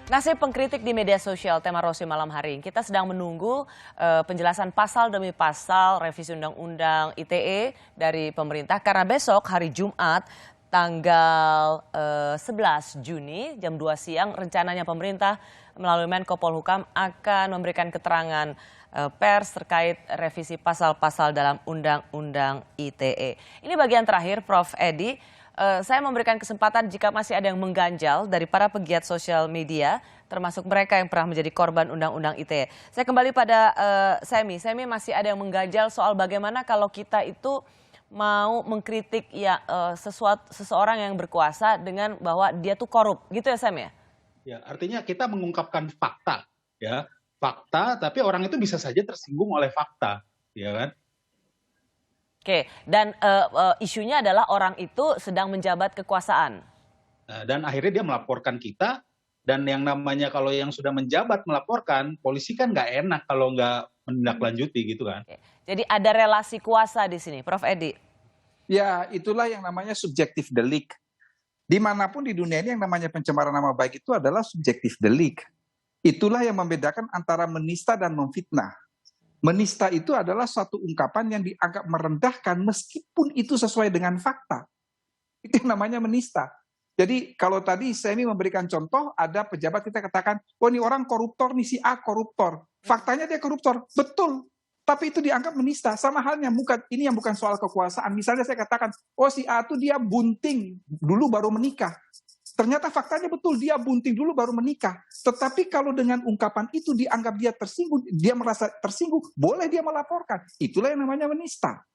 Nasib pengkritik di media sosial, tema Rosi malam hari ini. Kita sedang menunggu penjelasan pasal demi pasal revisi Undang-Undang ITE dari pemerintah. Karena besok hari Jumat tanggal 11 Juni jam 2 siang rencananya pemerintah melalui Menko Polhukam akan memberikan keterangan pers terkait revisi pasal-pasal dalam Undang-Undang ITE. Ini bagian terakhir, Prof. Edi. Saya memberikan kesempatan jika masih ada yang mengganjal dari para pegiat sosial media, termasuk mereka yang pernah menjadi korban Undang-Undang ITE. Saya kembali pada Semi. Semi, masih ada yang mengganjal soal bagaimana kalau kita itu mau mengkritik ya seseorang yang berkuasa dengan bahwa dia tuh korup, gitu ya Sam ya? Ya, artinya kita mengungkapkan fakta, ya fakta, tapi orang itu bisa saja tersinggung oleh fakta, ya kan? Oke, dan isunya adalah orang itu sedang menjabat kekuasaan. Dan akhirnya dia melaporkan kita, dan yang namanya kalau yang sudah menjabat melaporkan, polisi kan nggak enak kalau nggak menindaklanjuti gitu kan. Oke. Jadi ada relasi kuasa di sini, Prof. Edi. Ya, itulah yang namanya subjektif delik. Dimanapun di dunia ini yang namanya pencemaran nama baik itu adalah subjektif delik. Itulah yang membedakan antara menista dan memfitnah. Menista itu adalah suatu ungkapan yang dianggap merendahkan meskipun itu sesuai dengan fakta. Itu yang namanya menista. Jadi kalau tadi Semi memberikan contoh, ada pejabat kita katakan, oh ini orang koruptor, nih si A koruptor. Faktanya dia koruptor, betul. Tapi itu dianggap menista. Sama halnya, ini yang bukan soal kekuasaan. Misalnya saya katakan, oh si A itu dia bunting, dulu baru menikah. Ternyata faktanya betul, dia bunting dulu baru menikah. Tetapi kalau dengan ungkapan itu dianggap dia tersinggung, dia merasa tersinggung, boleh dia melaporkan. Itulah yang namanya menista.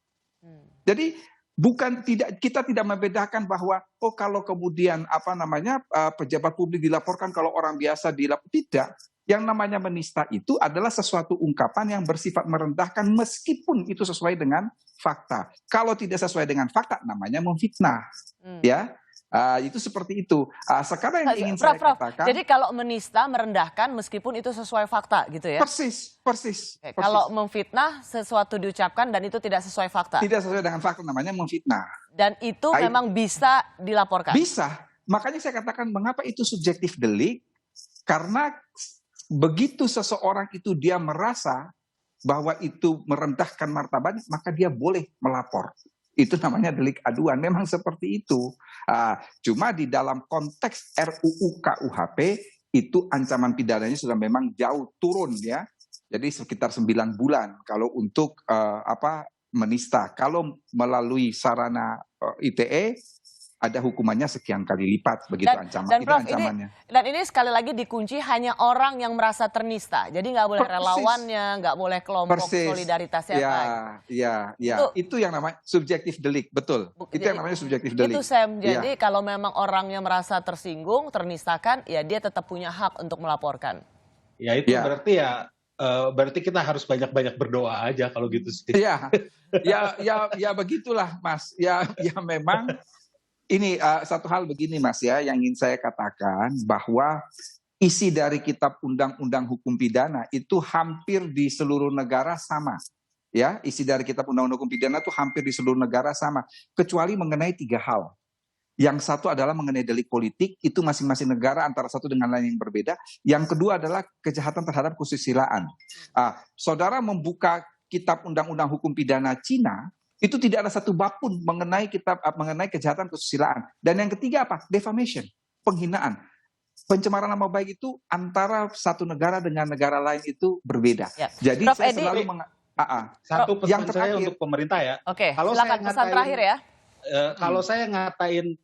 Jadi kita tidak membedakan bahwa oh kalau kemudian pejabat publik dilaporkan, kalau orang biasa dilaporkan, tidak. Yang namanya menista itu adalah sesuatu ungkapan yang bersifat merendahkan meskipun itu sesuai dengan fakta. Kalau tidak sesuai dengan fakta namanya memfitnah. Ya. Itu seperti itu. Sekarang yang ingin saya katakan. Jadi kalau menista, merendahkan meskipun itu sesuai fakta gitu ya? Persis. Kalau memfitnah sesuatu diucapkan dan itu tidak sesuai fakta? Tidak sesuai dengan fakta namanya memfitnah. Dan itu memang bisa dilaporkan? Bisa. Makanya saya katakan mengapa itu subjektif delik. Karena begitu seseorang itu dia merasa bahwa itu merendahkan martabatnya, maka dia boleh melapor. Itu namanya delik aduan, memang seperti itu. Cuma di dalam konteks RUU KUHP itu ancaman pidananya sudah memang jauh turun ya. Jadi sekitar 9 bulan kalau untuk menista. Kalau melalui sarana ITE ada hukumannya sekian kali lipat begitu ancamannya. Dan ini sekali lagi dikunci hanya orang yang merasa ternista. Jadi nggak boleh relawannya, nggak boleh kelompok solidaritas siapa. Ya. Itu yang namanya subjektif delik, betul. Itu yang namanya subjektif delik. Itu Sam. Jadi kalau memang orangnya merasa tersinggung, ternistakan, ya dia tetap punya hak untuk melaporkan. Ya itu berarti kita harus banyak-banyak berdoa aja kalau gitu sih. Ya begitulah Mas. Ya memang. Ini satu hal begini Mas ya, yang ingin saya katakan bahwa isi dari kitab Undang-Undang Hukum Pidana itu hampir di seluruh negara sama. Ya, isi dari kitab Undang-Undang Hukum Pidana itu hampir di seluruh negara sama, kecuali mengenai 3 hal. Yang satu adalah mengenai delik politik, itu masing-masing negara antara satu dengan lain yang berbeda. Yang kedua adalah kejahatan terhadap kesusilaan. Saudara membuka kitab Undang-Undang Hukum Pidana Cina, itu tidak ada satu bab pun mengenai kejahatan kesusilaan. Dan yang ketiga apa? Defamation, penghinaan. Pencemaran nama baik itu antara satu negara dengan negara lain itu berbeda. Ya. Jadi Prof. saya Edi, selalu satu pesan saya untuk pemerintah ya. Oke, kalau silakan pesan terakhir ya. Kalau saya ngatain,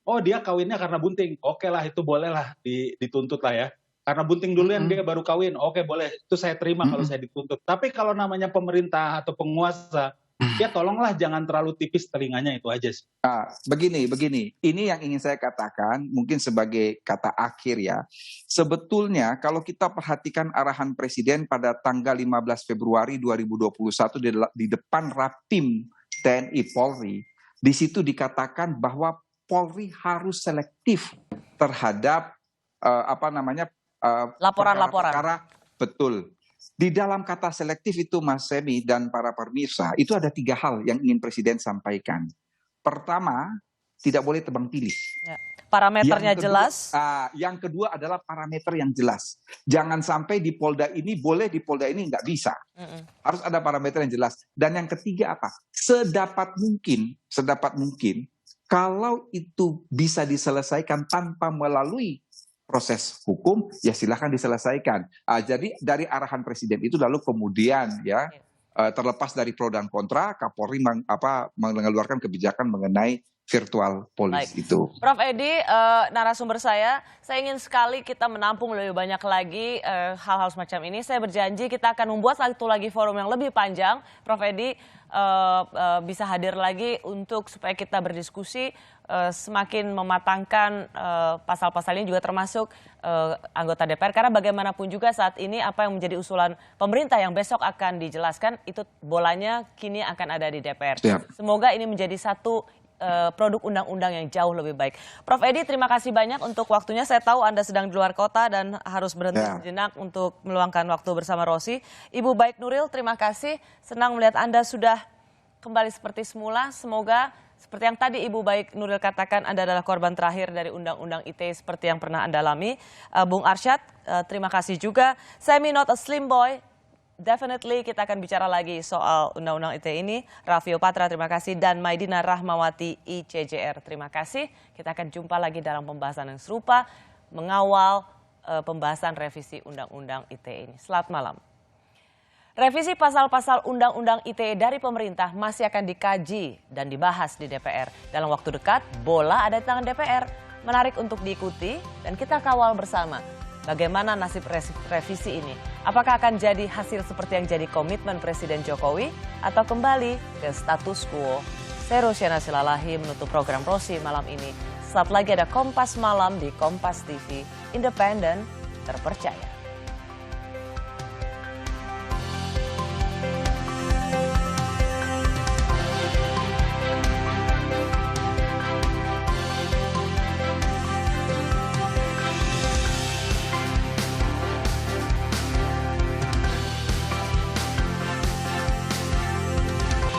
oh dia kawinnya karena bunting, oke lah itu boleh lah dituntut lah ya. Karena bunting duluan dia baru kawin, oke boleh, itu saya terima kalau saya dituntut. Tapi kalau namanya pemerintah atau penguasa, ya tolonglah jangan terlalu tipis telinganya, itu aja sih. Begini, ini yang ingin saya katakan mungkin sebagai kata akhir ya. Sebetulnya kalau kita perhatikan arahan Presiden pada tanggal 15 Februari 2021 di depan Rapim TNI Polri, di situ dikatakan bahwa Polri harus selektif terhadap laporan-laporan. Betul. Di dalam kata selektif itu Mas Semi dan para pemirsa, itu ada 3 hal yang ingin Presiden sampaikan. Pertama, tidak boleh tebang pilih. parameternya Yang kedua, jelas. Yang kedua adalah parameter yang jelas. Jangan sampai di Polda ini boleh, di Polda ini nggak bisa. Harus ada parameter yang jelas. Dan yang ketiga apa? Sedapat mungkin, kalau itu bisa diselesaikan tanpa melalui proses hukum, ya silahkan diselesaikan. Jadi dari arahan Presiden itu lalu kemudian ya, terlepas dari pro dan kontra, Kapolri mengeluarkan kebijakan mengenai virtual police itu. Prof Edi, narasumber saya ingin sekali kita menampung lebih banyak lagi hal-hal semacam ini. Saya berjanji kita akan membuat satu lagi forum yang lebih panjang. Prof Edi bisa hadir lagi untuk supaya kita berdiskusi semakin mematangkan pasal-pasal ini juga termasuk anggota DPR. Karena bagaimanapun juga saat ini apa yang menjadi usulan pemerintah yang besok akan dijelaskan itu bolanya kini akan ada di DPR. Siap. Semoga ini menjadi satu produk undang-undang yang jauh lebih baik. Prof Edi, terima kasih banyak untuk waktunya. Saya tahu Anda sedang di luar kota dan harus berhenti sejenak untuk meluangkan waktu bersama Rosi. Ibu Baik Nuril, terima kasih. Senang melihat Anda sudah kembali seperti semula. Semoga seperti yang tadi Ibu Baik Nuril katakan, Anda adalah korban terakhir dari Undang-Undang ITE seperti yang pernah Anda alami. Bung Arsyad, terima kasih juga. Semi not a slim boy. Definitely kita akan bicara lagi soal Undang-Undang ITE ini. Raffio Patra, terima kasih. Dan Maidina Rahmawati, ICJR, terima kasih. Kita akan jumpa lagi dalam pembahasan yang serupa, mengawal pembahasan revisi Undang-Undang ITE ini. Selamat malam. Revisi pasal-pasal Undang-Undang ITE dari pemerintah masih akan dikaji dan dibahas di DPR. Dalam waktu dekat, bola ada di tangan DPR. Menarik untuk diikuti dan kita kawal bersama. Bagaimana nasib revisi ini? Apakah akan jadi hasil seperti yang jadi komitmen Presiden Jokowi atau kembali ke status quo? Saya Rosyana Silalahi menutup program Rosi malam ini. Saat lagi ada Kompas Malam di Kompas TV, independen, terpercaya.